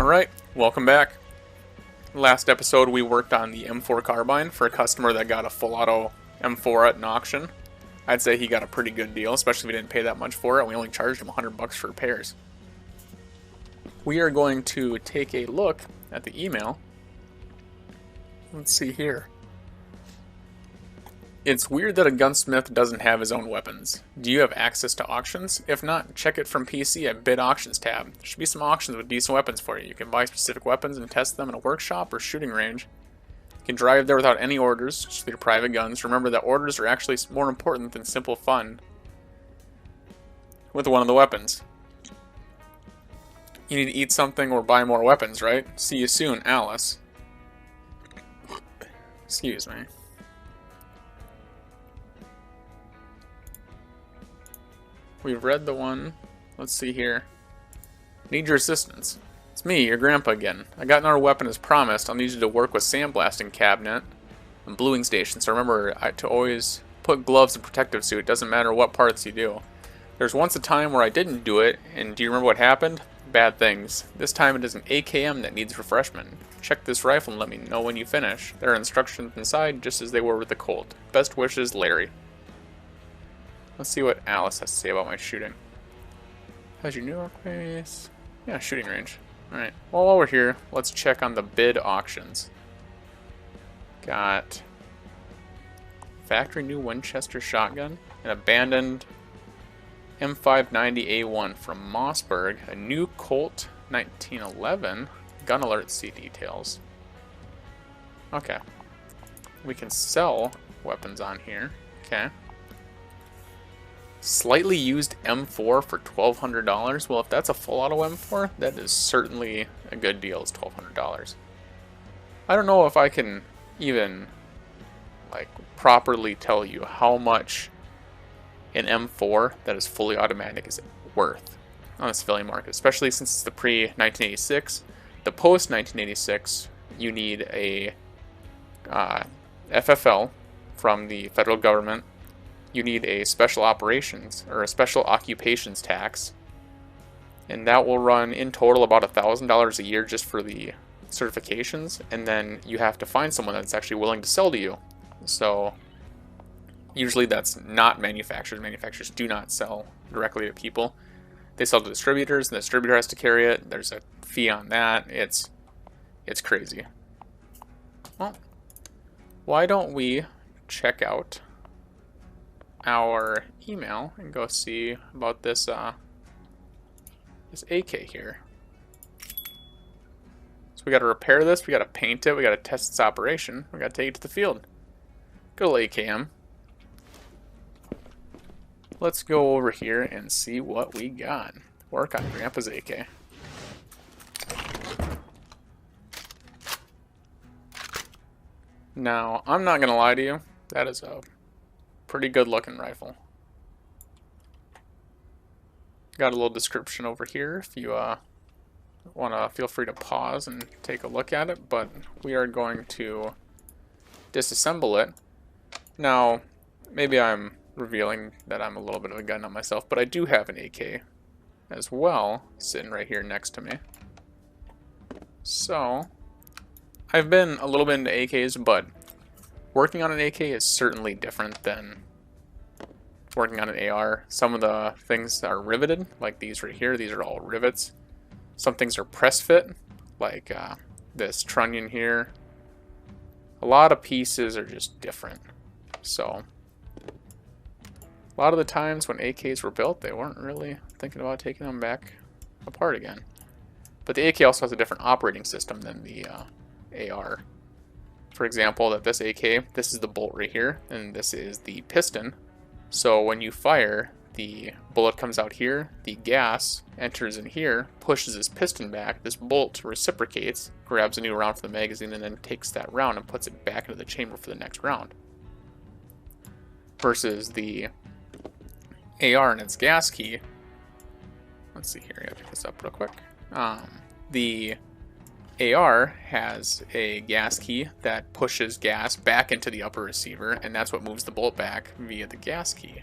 Alright, welcome back. Last episode we worked on the M4 carbine for a customer that got a full auto M4 at an auction. I'd say he got a pretty good deal, especially if we didn't pay that much for it. We only charged him $100 for repairs. We are going to take a look at the email. Let's see here. It's weird that a gunsmith doesn't have his own weapons. Do you have access to auctions? If not, check it from PC at Bid Auctions tab. There should be some auctions with decent weapons for you. You can buy specific weapons and test them in a workshop or shooting range. You can drive there without any orders, just with your private guns. Remember that orders are actually more important than simple fun with one of the weapons. You need to eat something or buy more weapons, right? See you soon, Alice. Excuse me. We've read the one. Let's see here. Need your assistance. It's me, your grandpa again. I got another weapon as promised. I'll need you to work with sandblasting cabinet and bluing station. So remember to always put gloves and protective suit. Doesn't matter what parts you do. There's once a time where I didn't do it, and do you remember what happened? Bad things. This time it is an AKM that needs refreshment. Check this rifle and let me know when you finish. There are instructions inside, just as they were with the Colt. Best wishes, Larry. Let's see what Alice has to say about my shooting. How's your new workplace? Yeah, shooting range. Alright, well, while we're here, let's check on the bid auctions. Got factory new Winchester shotgun, an abandoned M590A1 from Mossberg, a new Colt 1911, gun alert, see details. Okay. We can sell weapons on here. Okay. Slightly used M4 for $1,200. Well, if that's a full auto M4, that is certainly a good deal. It's $1,200. I don't know if I can even properly tell you how much an M4 that is fully automatic is worth on the civilian market, especially since it's the pre-1986. The post-1986, you need a FFL from the federal government. You need a special operations or a special occupations tax, and that will run in total about $1,000 a year just for the certifications, and then you have to find someone that's actually willing to sell to you. So usually that's not manufacturers. Manufacturers do not sell directly to people. They sell to distributors, and the distributor has to carry it. There's a fee on that. It's crazy. Well, why don't we check out our email and go see about this this AK here. So we got to repair this, we got to paint it, we got to test its operation, we got to take it to the field. Good old AKM. Let's go over here and see what we got. Work on Grandpa's AK. Now, I'm not gonna lie to you, that is a pretty good looking rifle. Got a little description over here if you want to feel free to pause and take a look at it, but we are going to disassemble it. Now, maybe I'm revealing that I'm a little bit of a gun nut myself, but I do have an AK as well sitting right here next to me. So, I've been a little bit into AKs, but working on an AK is certainly different than working on an AR. Some of the things are riveted, like these right here. These are all rivets. Some things are press fit, like this trunnion here. A lot of pieces are just different. So, a lot of the times when AKs were built, they weren't really thinking about taking them back apart again. But the AK also has a different operating system than the AR. For example, that this AK, this is the bolt right here, and this is the piston. So when you fire, the bullet comes out here, the gas enters in here, pushes this piston back, this bolt reciprocates, grabs a new round for the magazine, and then takes that round and puts it back into the chamber for the next round. Versus the AR and its gas key, let's see here, I gotta pick this up real quick. The AR has a gas key that pushes gas back into the upper receiver, and that's what moves the bolt back via the gas key.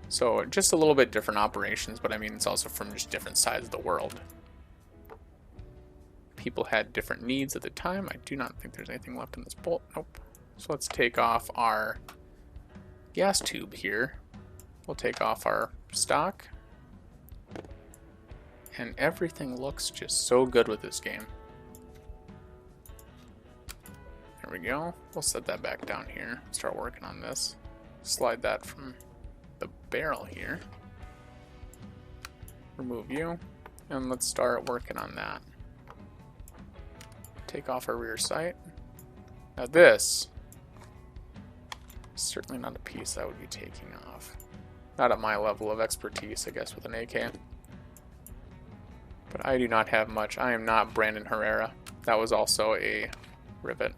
So just a little bit different operations, but I mean it's also from just different sides of the world. people had different needs at the time. I do not think there's anything left in this bolt. Nope. So let's take off our gas tube here. We'll take off our stock. And everything looks just so good with this game. There we go. We'll set that back down here. Start working on this. Slide that from the barrel here. Remove you. And let's start working on that. Take off our rear sight. Now this is certainly not a piece I would be taking off. Not at my level of expertise, I guess, with an AK. But I do not have much. I am not Brandon Herrera. That was also a rivet.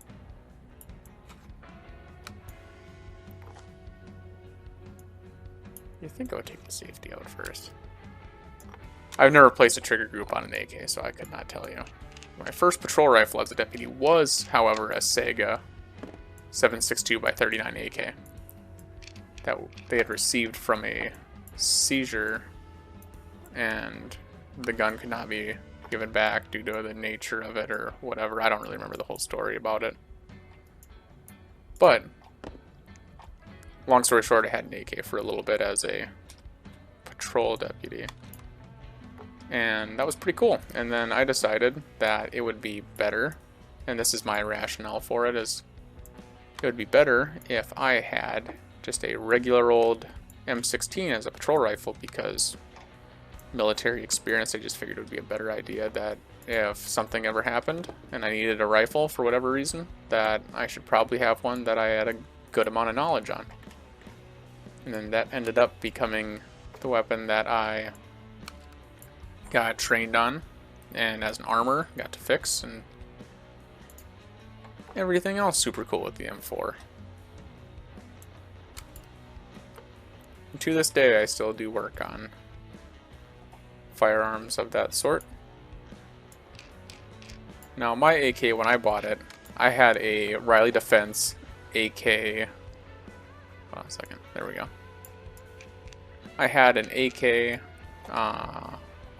You think I would take the safety out first. I've never placed a trigger group on an AK, so I could not tell you. My first patrol rifle as a deputy was, however, a Sega 7.62x39 AK that they had received from a seizure, and the gun could not be given back due to the nature of it or whatever. I don't really remember the whole story about it. But long story short, I had an AK for a little bit as a patrol deputy. And that was pretty cool. And then I decided that it would be better, and this is my rationale for it, is it would be better if I had just a regular old M16 as a patrol rifle, because military experience, I just figured it would be a better idea that if something ever happened and I needed a rifle for whatever reason, that I should probably have one that I had a good amount of knowledge on. And then that ended up becoming the weapon that I got trained on, and as an armor got to fix, and everything else super cool with the M4. And to this day I still do work on firearms of that sort. Now my AK, when I bought it, I had a Riley Defense AK, hold on a second, there we go. I had an AK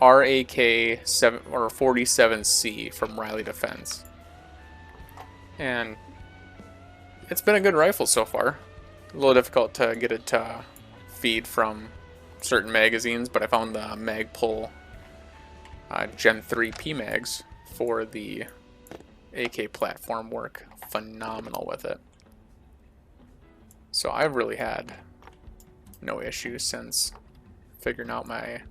RAK 7 or 47C from Riley Defense, and it's been a good rifle so far. A little difficult to get it to feed from certain magazines, but I found the Magpul Gen 3 PMags for the AK platform work phenomenal with it. So I've really had no issues since figuring out my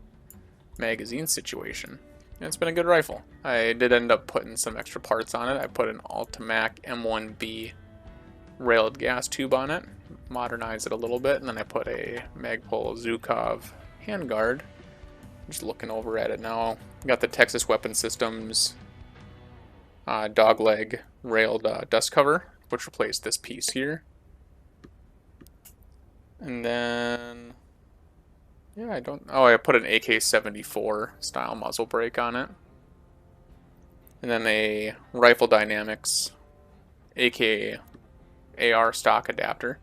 magazine situation. And it's been a good rifle. I did end up putting some extra parts on it. I put an Ultimac M1B railed gas tube on it, modernized it a little bit, and then I put a Magpul Zhukov handguard. Just looking over at it now. Got the Texas Weapon Systems dogleg railed dust cover, which replaced this piece here. And then yeah, I put an AK-74 style muzzle brake on it. And then a Rifle Dynamics AK AR stock adapter.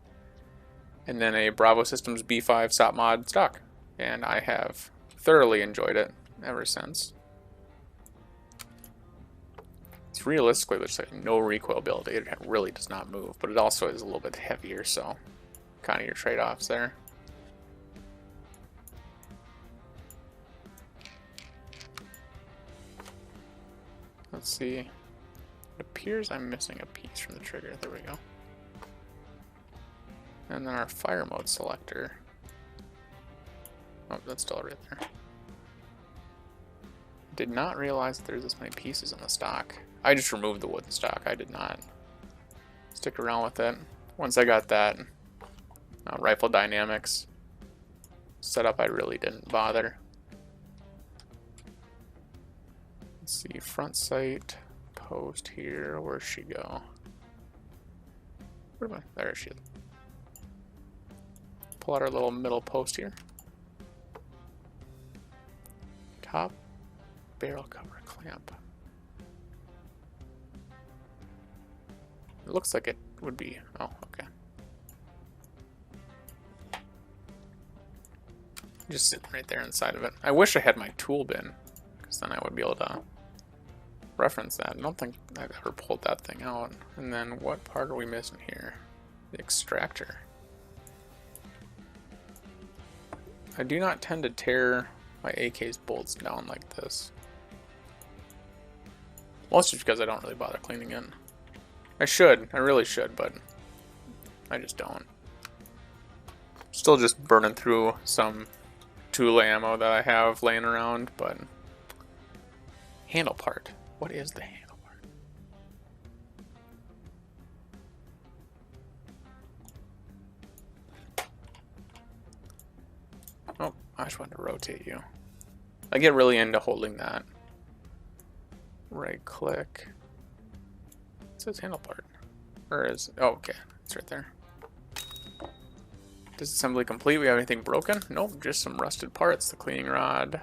And then a Bravo Systems B5 SOP mod stock. And I have thoroughly enjoyed it ever since. It's realistically just like no recoil build. It really does not move, but it also is a little bit heavier, so kind of your trade-offs there. Let's see. It appears I'm missing a piece from the trigger. There we go. And then our fire mode selector. Oh, that's still right there. Did not realize that there's this many pieces in the stock. I just removed the wooden stock. I did not stick around with it. Once I got that Rifle Dynamics set up, I really didn't bother. Let's see, front sight post here. Where'd she go? Where am I? There she is. Pull out our little middle post here. Top barrel cover clamp. It looks like it would be. Oh, okay. Just sitting right there inside of it. I wish I had my tool bin, because then I would be able to reference that. I don't think I've ever pulled that thing out. And then what part are we missing here? The extractor. I do not tend to tear my AK's bolts down like this. Mostly because I don't really bother cleaning it. I should, I really should, but I just don't. Still just burning through some tool ammo that I have laying around, but handle part. What is the handle part? Oh, I just wanted to rotate you. I get really into holding that. Right click. It says handle part. Or is, oh, okay, it's right there. Disassembly complete. We have anything broken? Nope, just some rusted parts. The cleaning rod,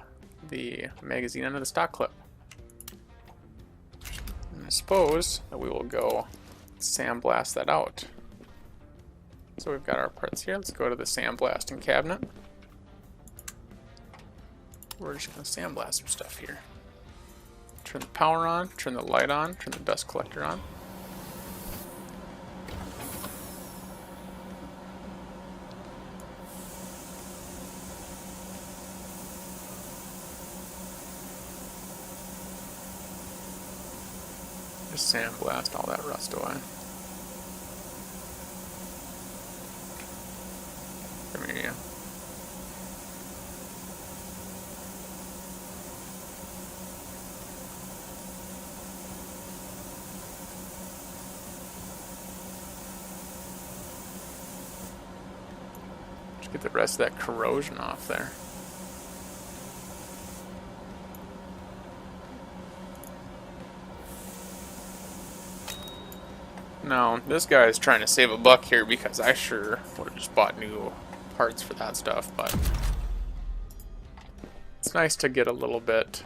the magazine end of the stock clip. And I suppose that we will go sandblast that out. So we've got our parts here. Let's go to the sandblasting cabinet. We're just going to sandblast some stuff here. Turn the power on, turn the light on, turn the dust collector on. Just sandblast all that rust away. Come here, you. Just get the rest of that corrosion off there. No, this guy is trying to save a buck here because I sure would have just bought new parts for that stuff, but it's nice to get a little bit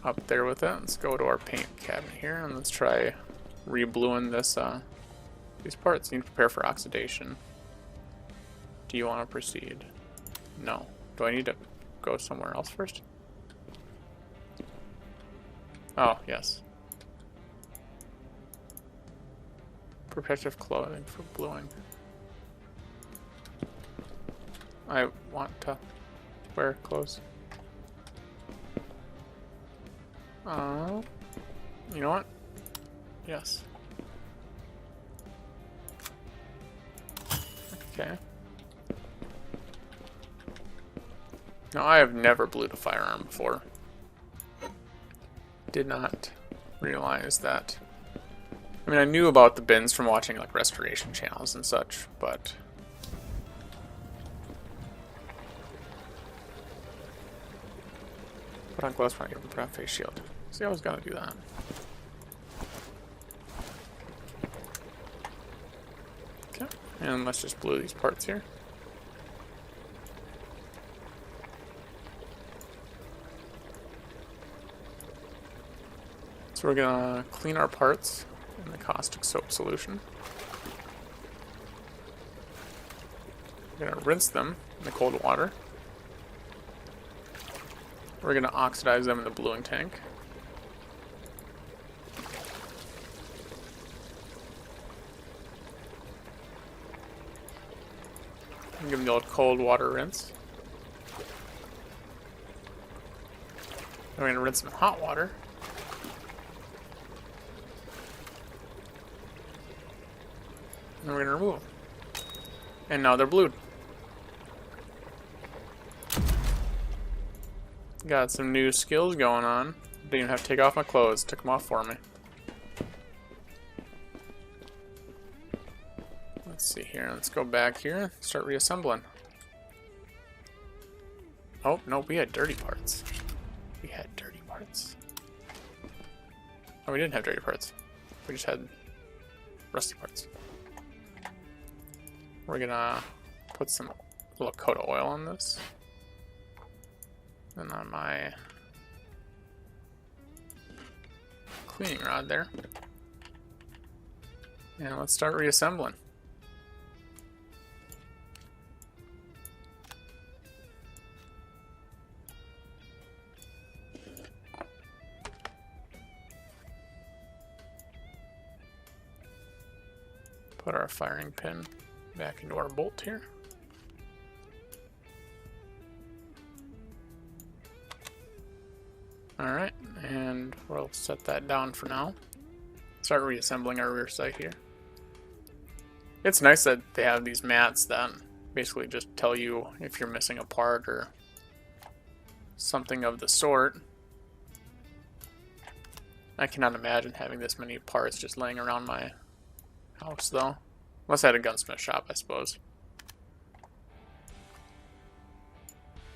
up there with it. Let's go to our paint cabinet here and let's try re-bluing this, these parts. You need to prepare for oxidation. Do you want to proceed? No. Do I need to go somewhere else first? Oh, yes. Protective clothing for bluing. I want to wear clothes. You know what? Yes. Okay. Now, I have never blued a firearm before. Did not realize that. I mean, I knew about the bins from watching like restoration channels and such, but put on gloves when I put on face shield. See, I was gonna do that. Okay, and let's just blue these parts here. So we're gonna clean our parts in the caustic soap solution. We're gonna rinse them in the cold water. We're gonna oxidize them in the bluing tank. And give them the old cold water rinse. Then we're gonna rinse them in hot water. And we're gonna remove them. And now they're blued. Got some new skills going on. Didn't even have to take off my clothes. Took them off for me. Let's see here. Let's go back here. Start reassembling. Oh, no, we had dirty parts. We had dirty parts. Oh, we didn't have dirty parts. We just had rusty parts. We're gonna put some little coat of oil on this. And on my cleaning rod there. And let's start reassembling. Put our firing pin back into our bolt here. Alright, and we'll set that down for now. Start reassembling our rear sight here. It's nice that they have these mats that basically just tell you if you're missing a part or something of the sort. I cannot imagine having this many parts just laying around my house though. Unless I had a gunsmith shop, I suppose.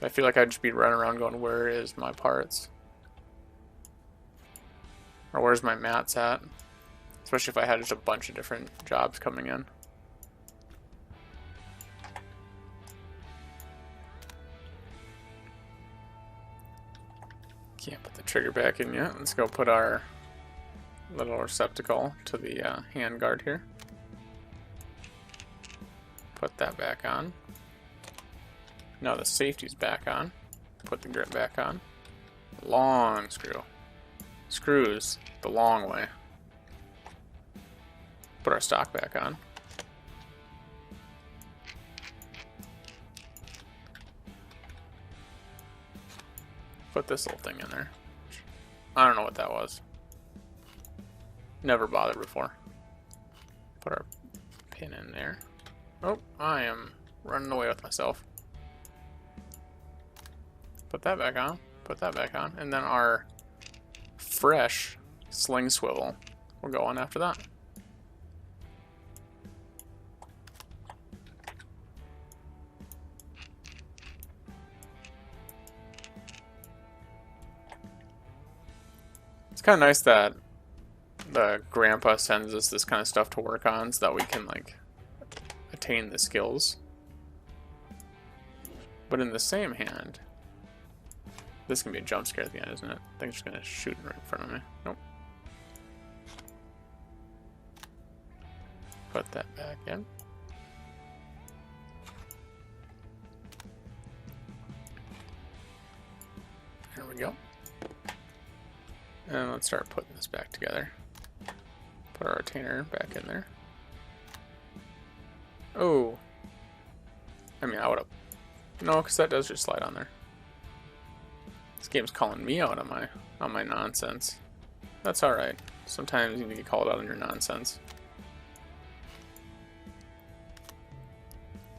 I feel like I'd just be running around going, where is my parts? Or where's my mats at? Especially if I had just a bunch of different jobs coming in. Can't put the trigger back in yet. Let's go put our little receptacle to the hand guard here. Put that back on. Now the safety's back on. Put the grip back on. Long screw. Screws the long way. Put our stock back on. Put this little thing in there. I don't know what that was. Never bothered before. Put our pin in there. Oh, I am running away with myself. Put that back on. Put that back on. And then our fresh sling swivel will go on after that. It's kind of nice that the grandpa sends us this kind of stuff to work on so that we can like attain the skills. But in the same hand, this can be a jump scare at the end, isn't it? I think it's just gonna shoot right in front of me. Nope. Put that back in. There we go. And let's start putting this back together. Put our retainer back in there. Oh. I mean, I would have... No, because that does just slide on there. This game's calling me out on my nonsense. That's alright. Sometimes you need to get called out on your nonsense.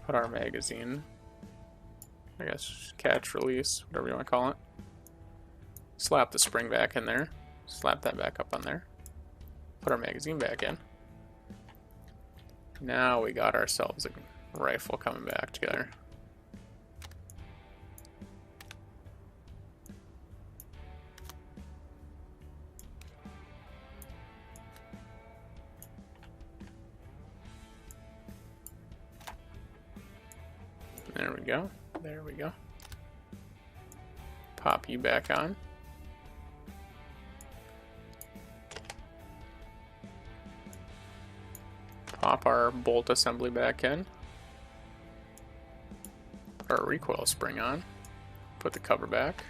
Put our magazine. I guess catch, release, whatever you want to call it. Slap the spring back in there. Slap that back up on there. Put our magazine back in. Now we got ourselves a rifle coming back together. There we go. There we go. Pop you back on. Pop our bolt assembly back in. Put our recoil spring on. Put the cover back.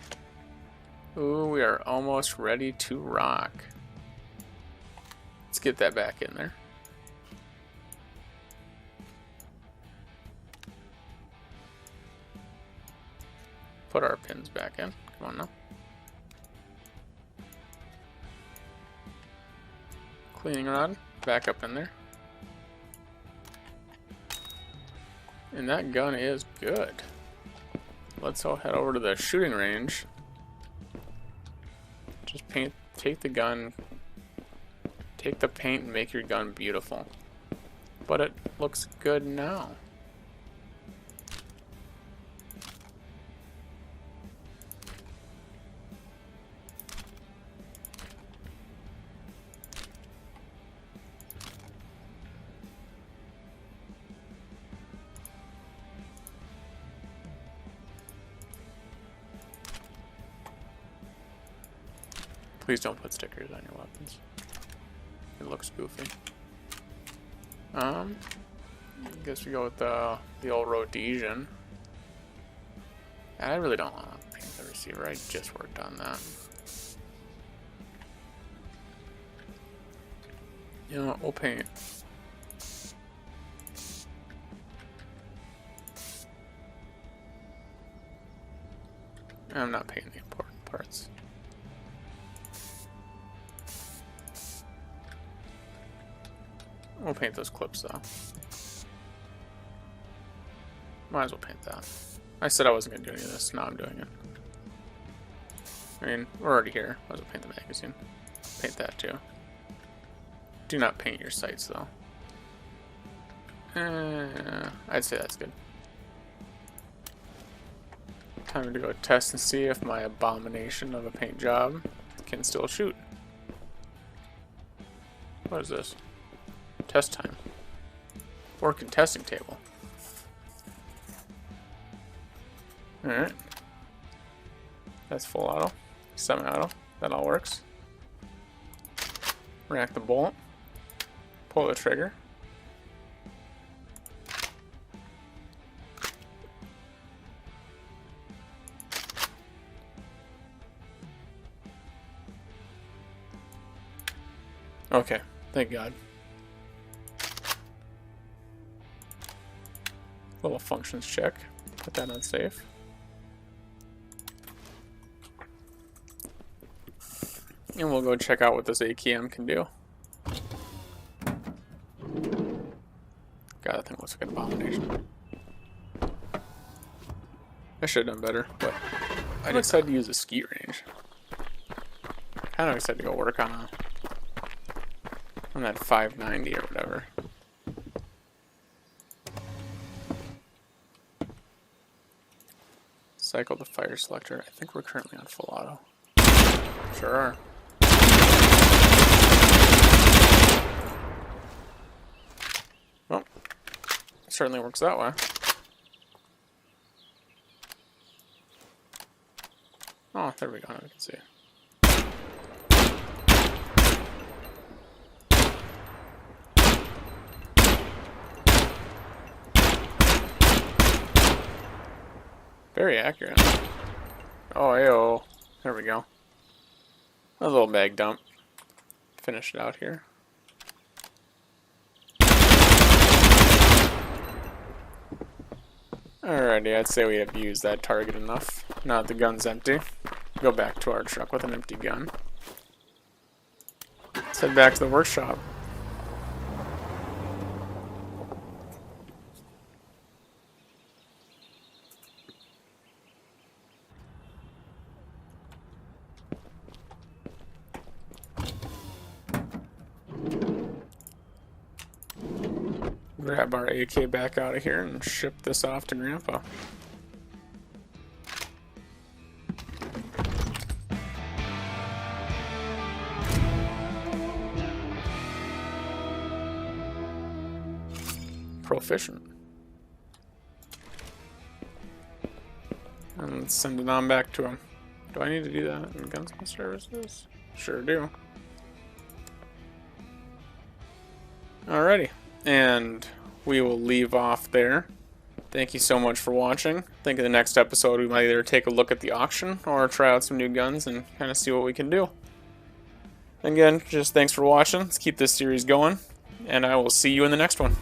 Ooh, we are almost ready to rock. Let's get that back in there. Put our pins back in. Come on now. Cleaning rod back up in there. And that gun is good. Let's all head over to the shooting range. Just take the gun, take the paint and make your gun beautiful. But it looks good now. Please don't put stickers on your weapons. It looks goofy. I guess we go with the old Rhodesian. I really don't want to paint the receiver. I just worked on that. You know what? We'll paint I'm not painting the important parts. We'll paint those clips though. Might as well paint that. I said I wasn't going to do any of this, now I'm doing it. I mean, we're already here. Might as well paint the magazine. Paint that too. Do not paint your sights though. I'd say that's good. Time to go test and see if my abomination of a paint job can still shoot. What is this? Test time. Working testing table. Alright. That's full auto. Semi-auto. That all works. Rack the bolt. Pull the trigger. Okay, thank God. Little functions check. Put that on safe. And we'll go check out what this AKM can do. God, that thing looks like an abomination. I should have done better, but I'm excited to use a skeet range. Kind of excited to go work on that 590 or whatever. Cycle the fire selector. I think we're currently on full auto. Sure are. Well, it certainly works that way. Oh, there we go. Now we can see. Very accurate. Oh, ayo. There we go. A little mag dump. Finish it out here. Alrighty, I'd say we have used that target enough. Now that the gun's empty, go back to our truck with an empty gun. Let's head back to the workshop. Grab our AK back out of here and ship this off to Grandpa. Proficient. And let's send it on back to him. Do I need to do that in Gunsmith Services? Sure do. Alrighty. And we will leave off there. Thank you so much for watching. I think in the next episode we might either take a look at the auction or try out some new guns and kind of see what we can do. Again, just thanks for watching. Let's keep this series going, and I will see you in the next one.